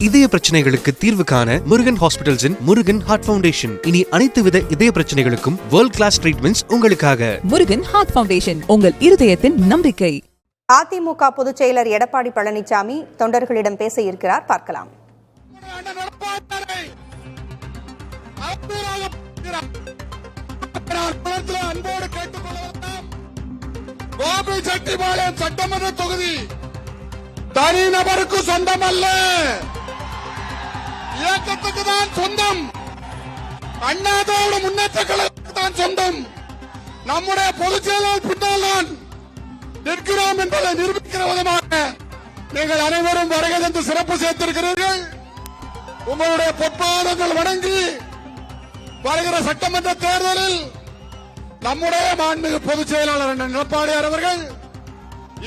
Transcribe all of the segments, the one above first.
இதய பிரச்சனைகளுக்கு தீர்வு காண முருகன் ஹாஸ்பிடல்ஸின் முருகன் ஹார்ட் ஃபவுண்டேஷன். இனி அனைத்து வித இதய பிரச்சனைகளுக்கும் வேர்ல்ட் கிளாஸ் ட்ரீட்மெண்ட்ஸ் உங்களுக்காக. முருகன் ஹார்ட் ஃபவுண்டேஷன், உங்கள் இருதயத்தின் நம்பிக்கை. அதிமுக பொதுச் செயலர் எடப்பாடி பழனிசாமி தொண்டர்களிடம் பேச இருக்கிறார், பார்க்கலாம். கோபிச்செட்டிப்பாளையம் சட்டமன்ற தொகுதி தனிநபருக்கு சொந்தமல்ல, இயக்கத்துக்கு தான் சொந்தம். அண்ணா திராவிட முன்னேற்ற கழகத்துக்கு தான் சொந்தம். நம்முடைய பொதுச் செயலாளர் பின்னால் தான் நிற்கிறோம் என்பதை நிரூபிக்கிற விதமாக நீங்கள் அனைவரும் வருகை தந்து சிறப்பு சேர்த்திருக்கிறீர்கள். உங்களுடைய பொற்பாதங்கள் வணங்கி வருகிற சட்டமன்ற தேர்தலில் நம்முடைய மாண்புமிகு பொதுச் செயலாளர் எடப்பாடியார் அவர்கள்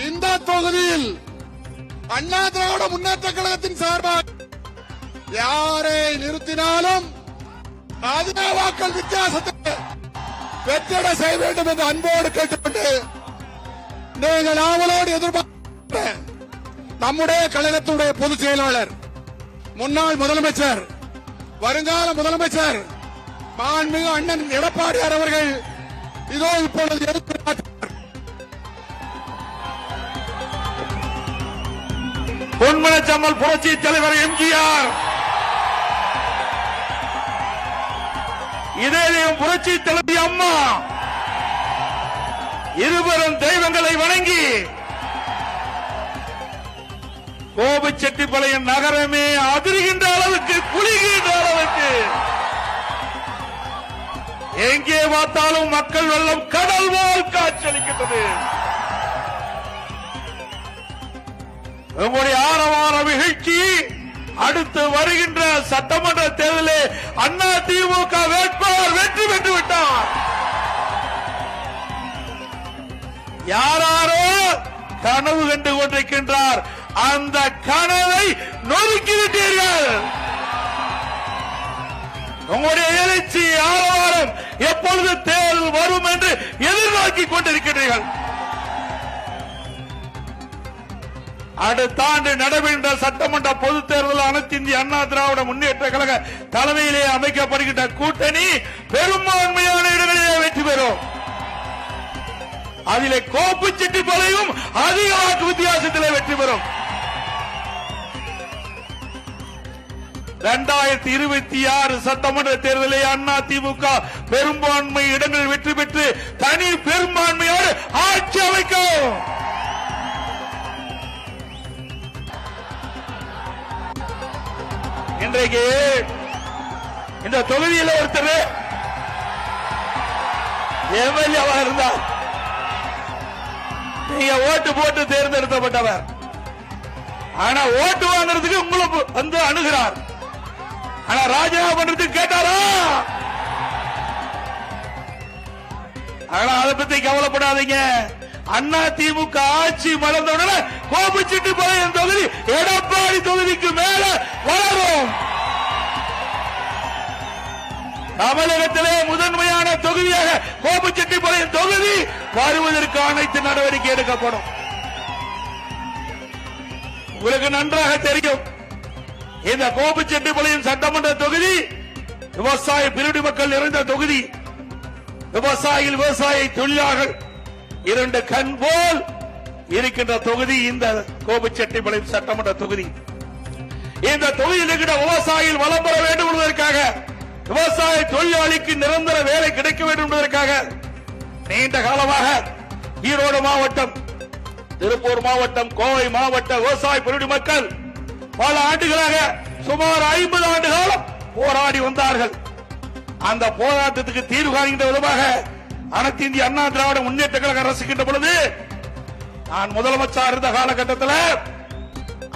இந்த தொகுதியில் அண்ணா திராவிட முன்னேற்ற கழகத்தின் சார்பாக யாரை நிறுத்தினாலும் அதிக வாக்கள் வித்தியாசத்தை வெற்றிட செய்ய வேண்டும் என்று அன்போடு கேட்டுக்கொண்டு நீங்கள் ஆவலோடு எதிர்பார்க்க நம்முடைய கழகத்துடைய பொதுச் செயலாளர், முன்னாள் முதலமைச்சர், வருங்கால முதலமைச்சர் மாண்புமிகு அண்ணன் எடப்பாடியார் அவர்கள் இதோ இப்பொழுது எடுத்து பொன்மனச்சம்மல் புரட்சி தலைவர் எம்ஜிஆர், இதே புரட்சி தலைவி அம்மா இருவரும் தெய்வங்களை வணங்கி கோபிச்செட்டிப்பாளையம் நகரமே அதிர்கின்ற அளவுக்கு, குளிர்கின்ற அளவுக்கு, எங்கே பார்த்தாலும் மக்கள் வெள்ளம் கடல் போல் காட்சியளிக்கின்றது. உங்களுடைய ஆரவார நிகழ்ச்சி அடுத்து வருகின்ற சட்டமன்ற தேர்தலில் அண்ணா திமுக வேட்பாளர் வெற்றி பெற்று விட்டார். யாரோ கனவு கண்டு கொண்டிருக்கின்றார், அந்த கனவை நொறுக்கிவிட்டீர்கள். உங்களுடைய எழுச்சி ஆரவாரம் எப்பொழுது தேர்தல் வரும் என்று எதிர்நோக்கிக் கொண்டிருக்கிறீர்கள். அடுத்த ஆண்டு நடைபெறுகின்ற சட்டமன்ற பொதுத் தேர்தலில் அனைத்து இந்திய அண்ணா திராவிட முன்னேற்ற கழக தலைமையிலே அமைக்கப்படுகின்ற கூட்டணி பெரும்பான்மையான இடங்களிலே வெற்றி பெறும். அதிலே கோபிச்செட்டிப்பாளையம் அதிக வாக்கு வித்தியாசத்திலே வெற்றி பெறும். 2026 சட்டமன்ற தேர்தலில் அண்ணா திமுக பெரும்பான்மை இடங்களில் வெற்றி பெற்று தனி பெரும்பான்மையோடு ஆட்சி அமைக்கும். இன்றைக்கு இந்த தொகுதியில் ஒருத்தர் எம்எல்ஏவா இருந்தார், நீங்க ஓட்டு போட்டு தேர்ந்தெடுக்கப்பட்டவர். ஆனா ஓட்டு வாங்குறதுக்கு உங்களுக்கு வந்து அணுகிறார், ஆனா ராஜினாமா பண்றதுக்கு கேட்டாரா? ஆனா அதை பத்தி கவலைப்படாதீங்க. அண்ணா திமுக ஆட்சி மலர்ந்தவுடனே கோபிச்செட்டிப்பாளையம் தொகுதி எடப்பாடி தொகுதிக்கு மேல வளரும். தமிழகத்திலே முதன்மையான தொகுதியாக கோபிச்செட்டிப்பாளையம் தொகுதி வருவதற்கு அனைத்து நடவடிக்கை எடுக்கப்படும். உங்களுக்கு நன்றாக தெரியும், இந்த கோபிச்செட்டிப்பாளையம் சட்டமன்ற தொகுதி விவசாய பிரிவு மக்கள் நிறைந்த தொகுதி. விவசாயிகள், விவசாய தொழிலாளர்கள் இரண்டு கண் போல் இருக்கின்ற தொகுதி இந்த கோபிச்செட்டிப்பாளையம் சட்டமன்ற தொகுதி. இந்த தொகுதியில் இருக்கிற விவசாயிகள் வளம் பெற வேண்டும் என்பதற்காக, விவசாய தொழிலாளிக்கு நிரந்தர வேலை கிடைக்க வேண்டும் என்பதற்காக நீண்ட காலமாக ஈரோடு மாவட்டம், திருப்பூர் மாவட்டம், கோவை மாவட்ட விவசாய பிரிவு மக்கள் பல ஆண்டுகளாக சுமார் 50 ஆண்டு காலம் போராடி வந்தார்கள். அந்த போராட்டத்துக்கு தீர்வு காண்கின்ற விதமாக அனைத்து இந்திய அண்ணா திராவிட முன்னேற்ற கழக அரசுகின்ற பொழுது நான் முதலமைச்சர் இருந்த காலகட்டத்தில்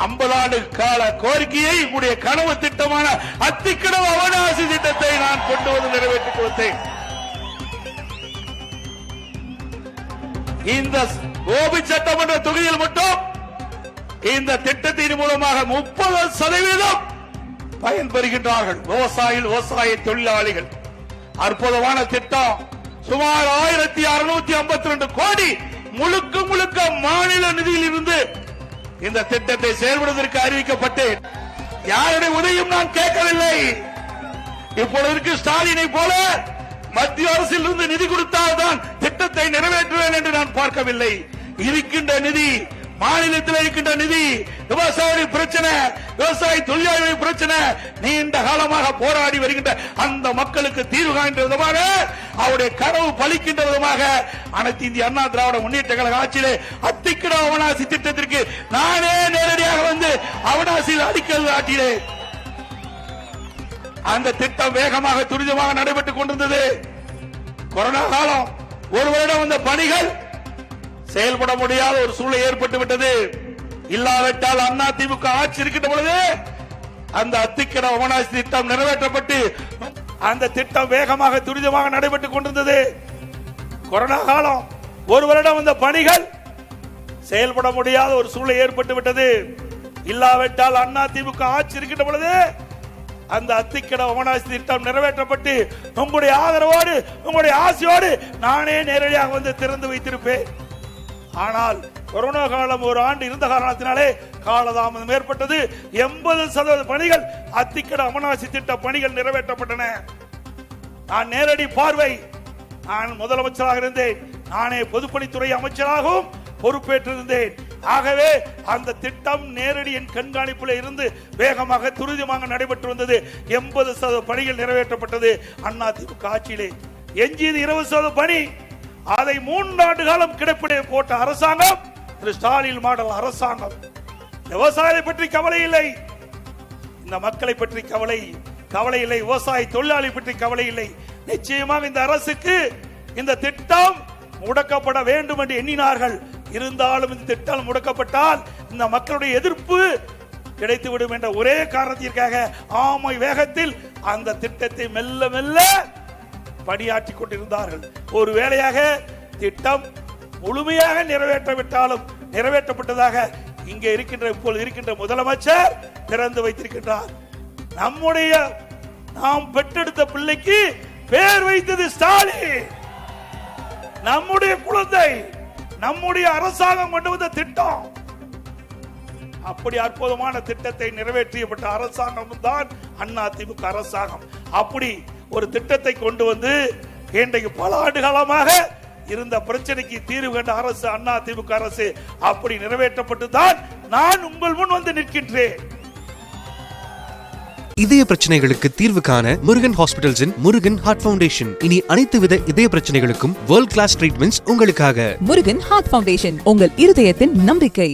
50 ஆண்டு கால கோரிக்கையை உடைய கனவு திட்டமான அத்திக்கனவு அவகாசி திட்டத்தை நான் கொண்டு வந்து நிறைவேற்றிக் கொடுத்தேன். இந்த கோபி சட்டமன்ற தொகுதியில் மட்டும் இந்த திட்டத்தின் மூலமாக 30% பயன்பெறுகின்றார்கள் விவசாயிகள், விவசாய தொழிலாளிகள். அற்புதமான திட்டம். சுமார் 1652 கோடி முழுக்க முழுக்க மாநில நிதியில் இருந்து இந்த திட்டத்தை செயல்படுவதற்கு அறிவிக்கப்பட்டு யாருடைய உதவியும் நான் கேட்கவில்லை. இப்பொழுது ஸ்டாலினை போல மத்திய அரசில் இருந்து நிதி கொடுத்தால்தான் திட்டத்தை நிறைவேற்றுவேன் என்று நான் பார்க்கவில்லை. இருக்கின்ற நிதி, மாநிலத்தில் இருக்கின்ற நிதி, விவசாய பிரச்சனை, விவசாய தொழிலாளர்கள் பிரச்சனை, நீண்ட காலமாக போராடி வருகின்ற அந்த மக்களுக்கு தீர்வு காண்கின்ற விதமாக, அவருடைய கனவு பலிக்கின்ற விதமாக அனைத்து இந்திய அண்ணா திராவிட முன்னேற்ற கழக ஆட்சியிலே அத்திக்கட அவனாசி திட்டத்திற்கு நானே நேரடியாக வந்து அவனாசியில் அடிக்கல் நாட்டினேன். அந்த திட்டம் வேகமாக துரிதமாக நடைபெற்றுக் கொண்டிருந்தது. கொரோனா காலம், ஒரு வருடம் அந்த பணிகள் செயல்பட முடியாத ஒரு சூழ்நிலை ஏற்பட்டு விட்டது. இல்லாவிட்டால் அண்ணா திமுக ஆட்சி இருக்கின்ற பொழுது அந்த அத்திக்கட அவனாசி திட்டம் நிறைவேற்றப்பட்டு அந்த திட்டம் வேகமாக துரிதமாக நடைபெற்றுக் கொண்டிருந்தது. கொரோனா காலம், ஒரு வருடம் அந்த பணிகள் செயல்பட முடியாத ஒரு சூழ்நிலை ஏற்பட்டு விட்டது. இல்லாவிட்டால் அண்ணா திமுக ஆட்சி இருக்கின்ற பொழுது அந்த அத்திக்கட அவனாசி திட்டம் நிறைவேற்றப்பட்டு உங்களுடைய ஆதரவோடு, உங்களுடைய ஆசையோடு நானே நேரடியாக வந்து திறந்து வைத்திருப்பேன். ஆனால் கொரோனா காலம் ஒரு ஆண்டு இருந்த காரணத்தினாலே காலதாமதம் ஏற்பட்டது. 80% பணிகள் அத்திக்கட அவனாசி திட்ட பணிகள் நிறைவேற்றப்பட்டன. நான் நேரடி பார்வை, நான் முதலமைச்சராக இருந்தேன், நானே பொதுப்பணித்துறை அமைச்சராகவும் பொறுப்பேற்றிருந்தேன். ஆகவே அந்த திட்டம் நேரடி என் கண்காணிப்பில் இருந்து வேகமாக துரிதமாக நடைபெற்று வந்தது. 80% பணிகள் நிறைவேற்றப்பட்டது அண்ணா திமுக ஆட்சியிலே. எஞ்சியது 20% பணி, அதை 3 ஆண்டு காலம் கிடைப்பிட போட்ட அரசாங்கம் திரு ஸ்டாலின் மாடல் அரசாங்கம். விவசாயத்தை பற்றி கவலை இல்லை, இந்த மக்களை பற்றி கவலை இல்லை, விவசாய தொழிலாளி பற்றி கவலை இல்லை. நிச்சயமாக இந்த அரசுக்கு இந்த திட்டம் முடக்கப்பட வேண்டும் என்று எண்ணினார்கள். இருந்தாலும் இந்த திட்டம் முடக்கப்பட்டால் இந்த மக்களுடைய எதிர்ப்பு கிடைத்துவிடும் என்ற ஒரே காரணத்திற்காக ஆமை வேகத்தில் அந்த திட்டத்தை மெல்ல மெல்ல பணியாற்றி கொண்டிருந்தார்கள். ஒரு வேளையாக திட்டம் முழுமையாக நிறைவேற்றப்பட்டாலும் நிறைவேற்றப்பட்டதாக இங்கே இருக்கின்ற இப்போது இருக்கின்ற முதலமைச்சர் திறந்து வைத்திருக்கின்றார். நாம் பெற்றெடுத்த பிள்ளைக்கு பேர் வைத்தது ஸ்டாலின். நம்முடைய குழந்தை, நம்முடைய அரசாங்கம் கொண்டு வந்த திட்டம். அப்படி அற்புதமான திட்டத்தை நிறைவேற்றியப்பட்ட அரசாங்கம் தான் அண்ணா திமுக அரசாங்கம். அப்படி ஒரு திட்டத்தை கொண்டு வந்து இன்றைக்கு பல ஆண்டு காலமாக இருந்த பிரச்சனைக்கு தீர்வு கண்ட அரசு அண்ணா திமுக அரசு. அப்படி நிறைவேற்றப்பட்டுதான் நான் உங்கள் முன் வந்து நிற்கின்றேன். இதய பிரச்சனைகளுக்கு தீர்வு காண முருகன் ஹாஸ்பிடல்ஸின் முருகன் ஹார்ட் ஃபவுண்டேஷன். இனி அனைத்து வித இதய பிரச்சனைகளுக்கும் வேர்ல்ட் கிளாஸ் ட்ரீட்மெண்ட்ஸ் உங்களுக்காக. முருகன் ஹார்ட் ஃபவுண்டேஷன், உங்கள் இருதயத்தின் நம்பிக்கை.